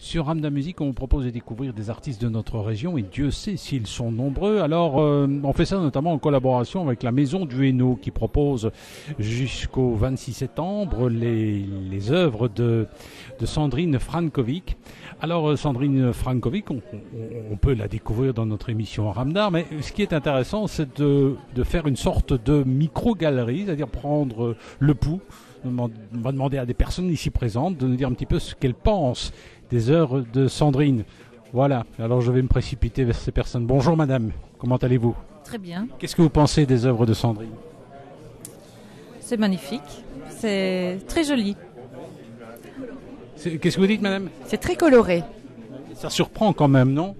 Sur Ramda Musique, on vous propose de découvrir des artistes de notre région et Dieu sait s'ils sont nombreux. Alors, on fait ça notamment en collaboration avec la Maison du Hainaut qui propose jusqu'au 26 septembre les œuvres de Sandrine Frankovic. Alors, Sandrine Frankovic, on peut la découvrir dans notre émission Ramda, mais ce qui est intéressant, c'est de faire une sorte de micro-galerie, c'est-à-dire prendre le pouls. On va demander à des personnes ici présentes de nous dire un petit peu ce qu'elles pensent des œuvres de Sandrine. Voilà, alors je vais me précipiter vers ces personnes. Bonjour madame, comment allez-vous? Très bien. Qu'est-ce que vous pensez des œuvres de Sandrine? C'est magnifique, c'est très joli. Qu'est-ce que vous dites madame? C'est très coloré. Ça surprend quand même, non?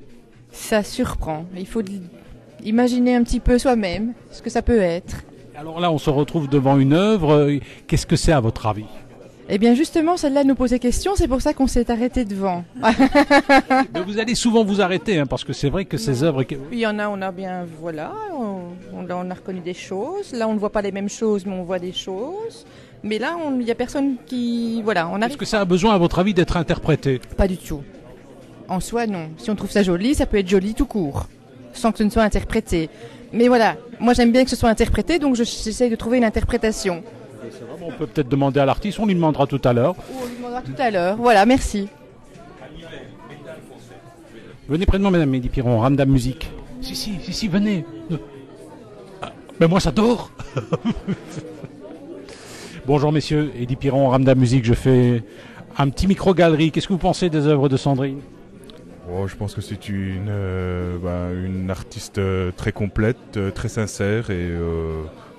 Ça surprend. Il faut imaginer un petit peu soi-même ce que ça peut être. Alors là, on se retrouve devant une œuvre. Qu'est-ce que c'est à votre avis? Eh bien justement, celle-là nous posait question, c'est pour ça qu'on s'est arrêté devant. Mais vous allez souvent vous arrêter, hein, parce que c'est vrai que ces œuvres... Il y en a, on a bien, voilà, on a reconnu des choses. Là, on ne voit pas les mêmes choses, mais on voit des choses. Mais là, il n'y a personne qui... Voilà, on Est-ce que ça a besoin, à votre avis, d'être interprété? Pas du tout. En soi, non. Si on trouve ça joli, ça peut être joli tout court, sans que ce ne soit interprété. Mais voilà, moi j'aime bien que ce soit interprété, donc j'essaye de trouver une interprétation. On peut peut-être demander à l'artiste, on lui demandera tout à l'heure. On lui demandera tout à l'heure, voilà, merci. Venez près de moi, madame Mehdi Piron, Ramda Musique. Si, venez. Ah, mais moi j'adore. Bonjour messieurs, Mehdi Piron, Ramda Musique, je fais un petit micro-galerie. Qu'est-ce que vous pensez des œuvres de Sandrine? Oh, je pense que c'est une artiste très complète, très sincère et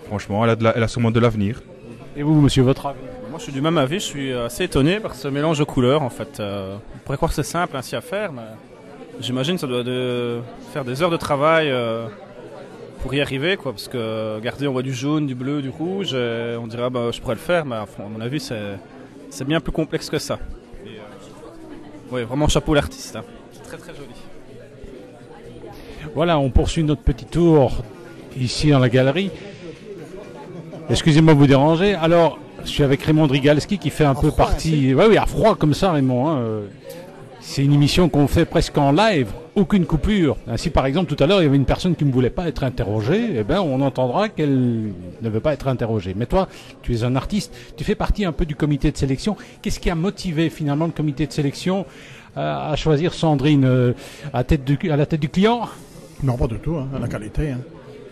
franchement, elle a sûrement de l'avenir. Et vous, monsieur, votre avis? Moi, je suis du même avis. Je suis assez étonné par ce mélange de couleurs. En fait, on pourrait croire que c'est simple ainsi à faire, mais j'imagine que ça doit faire des heures de travail pour y arriver, quoi. Parce que regardez, on voit du jaune, du bleu, du rouge. Et on dirait, je pourrais le faire, mais à mon avis, c'est bien plus complexe que ça. Oui, vraiment chapeau l'artiste. Hein. Très très joli. Voilà, on poursuit notre petit tour ici dans la galerie. Excusez-moi de vous déranger. Alors, je suis avec Raymond Drigalski qui fait un peu partie... Oui, à froid comme ça, Raymond. Hein. C'est une émission qu'on fait presque en live, aucune coupure. Ainsi, par exemple, tout à l'heure, il y avait une personne qui ne voulait pas être interrogée. Eh bien, on entendra qu'elle ne veut pas être interrogée. Mais toi, tu es un artiste, tu fais partie un peu du comité de sélection. Qu'est-ce qui a motivé finalement le comité de sélection à choisir Sandrine à la tête du client? Non, pas du tout, hein, la qualité. Hein.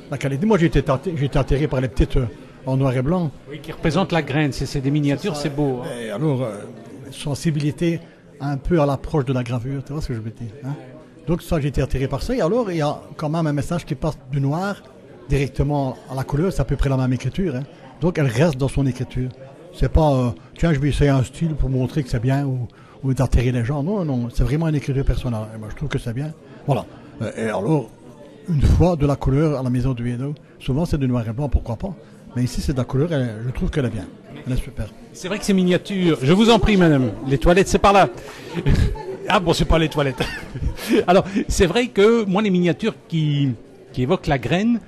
La qualité. Moi, j'ai été atterré par les petites en noir et blanc. Oui, qui représentent la graine. C'est des miniatures, c'est beau. Hein. Et alors, sensibilité un peu à l'approche de la gravure, tu vois ce que je veux dire, hein? Donc ça, j'ai été attiré par ça. Et alors, il y a quand même un message qui passe du noir directement à la couleur. C'est à peu près la même écriture. Hein. Donc, elle reste dans son écriture. C'est pas, tiens, je vais essayer un style pour montrer que c'est bien ou d'attirer les gens. Non, c'est vraiment une écriture personnelle. Et moi, je trouve que c'est bien. Voilà. Et alors, une fois de la couleur à la Maison du Hainaut, souvent c'est du noir et blanc, pourquoi pas. Mais ici, c'est de la couleur, je trouve qu'elle est bien. Elle est super. C'est vrai que c'est miniature. Je vous en prie, madame. Les toilettes, c'est par là. Ah bon, c'est pas les toilettes. Alors, c'est vrai que moi, les miniatures qui évoquent la graine,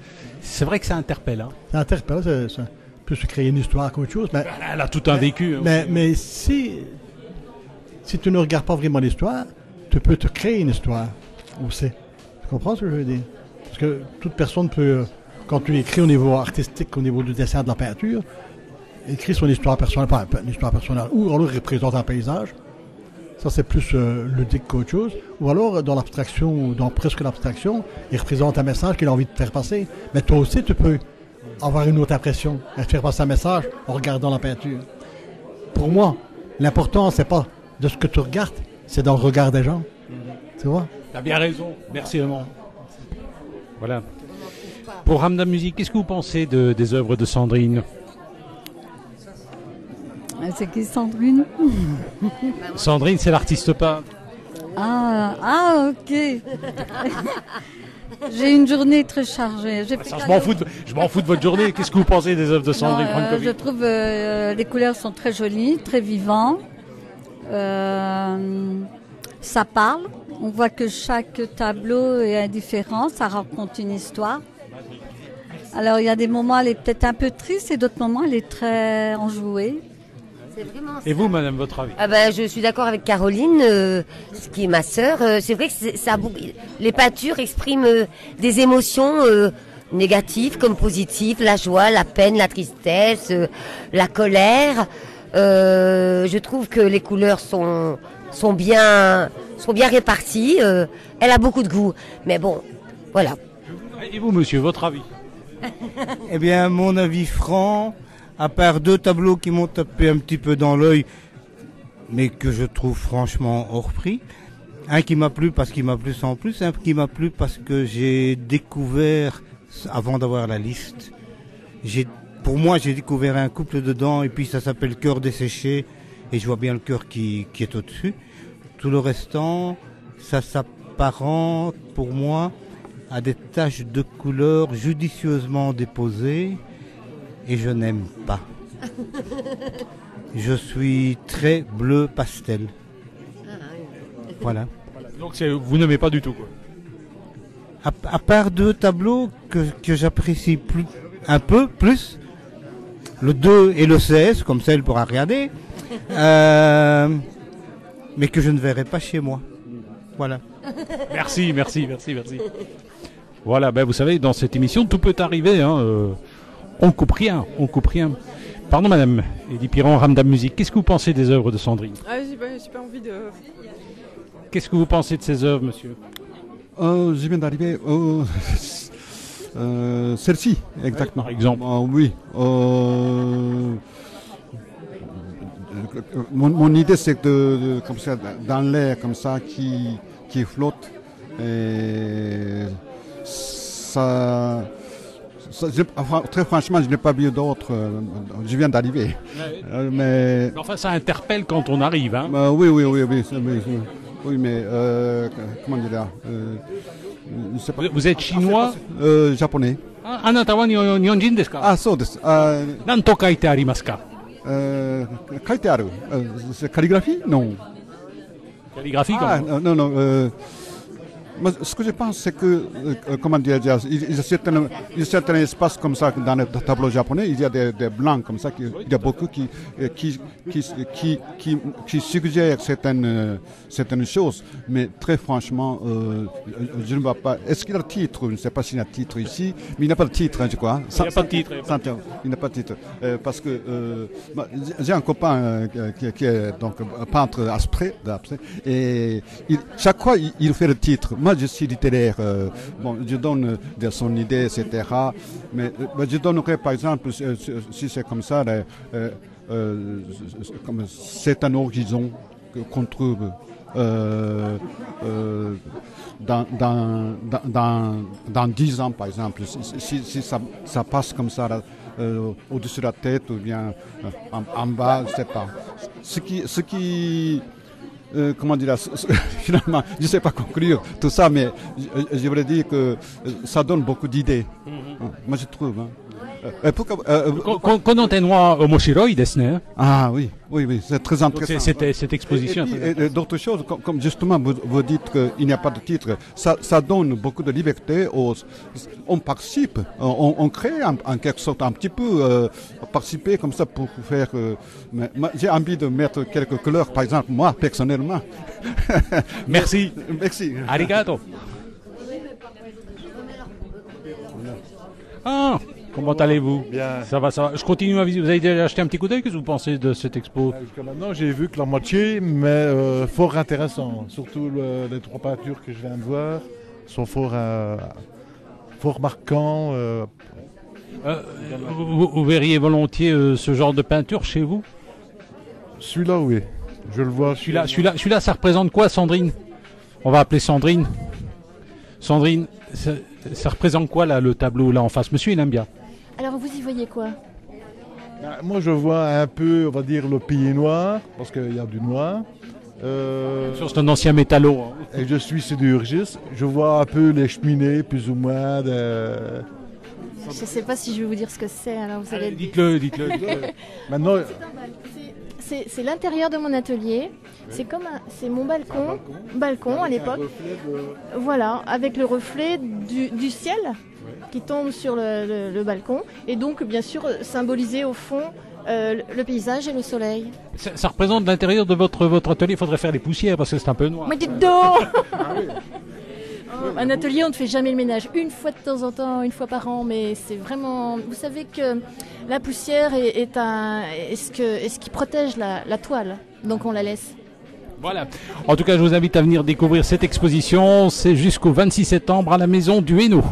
c'est vrai que ça interpelle. Hein. Ça interpelle, ça peut se créer une histoire qu'autre chose. Mais, elle a tout un vécu. Mais si tu ne regardes pas vraiment l'histoire, tu peux te créer une histoire aussi. Tu comprends ce que je veux dire? Parce que toute personne peut, quand tu écris au niveau artistique, au niveau du dessin, de la peinture, écrit son histoire personnelle, pas une histoire personnelle, ou alors il représente un paysage. Ça, c'est plus ludique qu'autre chose. Ou alors, dans l'abstraction, ou dans presque l'abstraction, il représente un message qu'il a envie de faire passer. Mais toi aussi, tu peux avoir une autre impression et faire passer un message en regardant la peinture. Pour moi, l'important, c'est pas de ce que tu regardes, c'est dans le regard des gens. Tu vois? Tu as bien raison. Merci, Raymond. Voilà. Pour Ramda Musique, qu'est-ce que vous pensez des œuvres de Sandrine? C'est qui Sandrine? Sandrine, c'est l'artiste peintre. Ok. J'ai une journée très chargée. Je m'en fous de votre journée. Qu'est-ce que vous pensez des œuvres de Sandrine Frankovic? Je trouve les couleurs sont très jolies, très vivantes. Ça parle. On voit que chaque tableau est différent. Ça raconte une histoire. Alors, il y a des moments, elle est peut-être un peu triste et d'autres moments, elle est très enjouée. C'est vraiment Et vous, madame, votre avis? Ah ben, je suis d'accord avec Caroline, qui est ma sœur. C'est vrai que les peintures expriment des émotions négatives comme positives, la joie, la peine, la tristesse, la colère. Je trouve que les couleurs sont bien réparties. Elle a beaucoup de goût. Mais bon, voilà. Et vous, monsieur, votre avis? Eh bien, mon avis franc, à part 2 tableaux qui m'ont tapé un petit peu dans l'œil, mais que je trouve franchement hors prix. Un qui m'a plu parce qu'il m'a plu sans plus, un qui m'a plu parce que j'ai découvert, avant d'avoir la liste, pour moi j'ai découvert un couple dedans et puis ça s'appelle Cœur desséché et je vois bien le cœur qui est au-dessus. Tout le restant, ça s'apparente pour moi à des taches de couleur judicieusement déposées et je n'aime pas. Je suis très bleu pastel. Voilà. Donc vous n'aimez pas du tout, quoi. À part 2 tableaux que j'apprécie un peu plus, le 2 et le 16, comme ça elle pourra regarder, mais que je ne verrai pas chez moi. Voilà. Merci. Voilà, vous savez, dans cette émission, tout peut arriver. On coupe rien. Pardon, madame. Edith Piron, Ramdam Musique. Qu'est-ce que vous pensez des œuvres de Sandrine? J'ai pas envie de... Qu'est-ce que vous pensez de ces œuvres, monsieur? Je viens d'arriver. Celle-ci, exactement. Par exemple. Oui. Mon idée, c'est comme ça, dans l'air, comme ça, qui flotte. Et ça très franchement, je n'ai pas vu d'autres. Je viens d'arriver. Mais enfin, ça interpelle quand on arrive. Hein. Oui. Oui, mais comment dire Vous êtes chinois? Japonais. Anata wa nihonjin desu ka? Ah, so desu. Nanto kaite arimasu ka? Kaite aru. C'est calligraphie? Non. Calligraphie, non. Ce que je pense, c'est que, comment dire, il y a certains espaces comme ça dans le tableau japonais, il y a des blancs comme ça, il y a beaucoup qui suggèrent certaines choses, mais très franchement, je ne vois pas. Est-ce qu'il y a le titre? Je ne sais pas s'il y a un titre ici, mais il n'y a pas de titre, je crois. Il n'y a pas de titre. Il n'y a pas de titre. Parce que j'ai un copain qui est donc peintre abstrait, et chaque fois il fait le titre. Moi, je suis littéraire. Je donne son idée, etc. Mais je donnerais, par exemple, si c'est comme ça, c'est un horizon qu'on trouve dans 10 ans, par exemple. Si ça passe comme ça au-dessus de la tête ou bien en bas, je ne sais pas. Ce qui comment dire, finalement, je ne sais pas conclure tout ça, mais je voudrais dire que ça donne beaucoup d'idées. Moi, je trouve. Konoten wa omoshiroi desu ne. Ah oui, c'est très intéressant. Cette exposition. Et d'autres choses, comme justement vous dites qu'il n'y a pas de titre, ça donne beaucoup de liberté. On participe, on crée en quelque sorte un petit peu, participer comme ça pour faire. J'ai envie de mettre quelques couleurs, par exemple, moi, personnellement. Merci. Arigato. Comment allez-vous? Bien. Ça va. Je continue à visiter. Vous avez déjà acheté un petit coup d'œil? Qu'est-ce que vous pensez de cette expo? Jusqu'à maintenant, j'ai vu que la moitié, mais fort intéressant. Surtout les 3 peintures que je viens de voir sont fort marquants. Vous verriez volontiers ce genre de peinture chez vous? Celui-là, oui. Je le vois. Celui-là, ça représente quoi, Sandrine? On va appeler Sandrine. Sandrine, ça représente quoi, là, le tableau, là, en face? Monsieur, il aime bien. Alors, vous y voyez quoi? Moi, je vois un peu, on va dire, le pays noir, parce qu'il y a du noir. C'est un ancien métallo. Hein. Et je suis sidérurgiste. Je vois un peu les cheminées, plus ou moins. Je ne sais pas si je vais vous dire ce que c'est, alors vous allez... Dites-le. Maintenant... C'est l'intérieur de mon atelier. C'est mon balcon à l'époque. Voilà, avec le reflet du ciel qui tombe sur le balcon. Et donc, bien sûr, symbolisé au fond le paysage et le soleil. Ça représente l'intérieur de votre atelier. Il faudrait faire les poussières parce que c'est un peu noir. Mais dites donc. Un atelier, on ne fait jamais le ménage. Une fois de temps en temps, une fois par an, mais c'est vraiment... Vous savez que la poussière est ce qui protège la toile, donc on la laisse. Voilà. En tout cas, je vous invite à venir découvrir cette exposition. C'est jusqu'au 26 septembre à la Maison du Hainaut.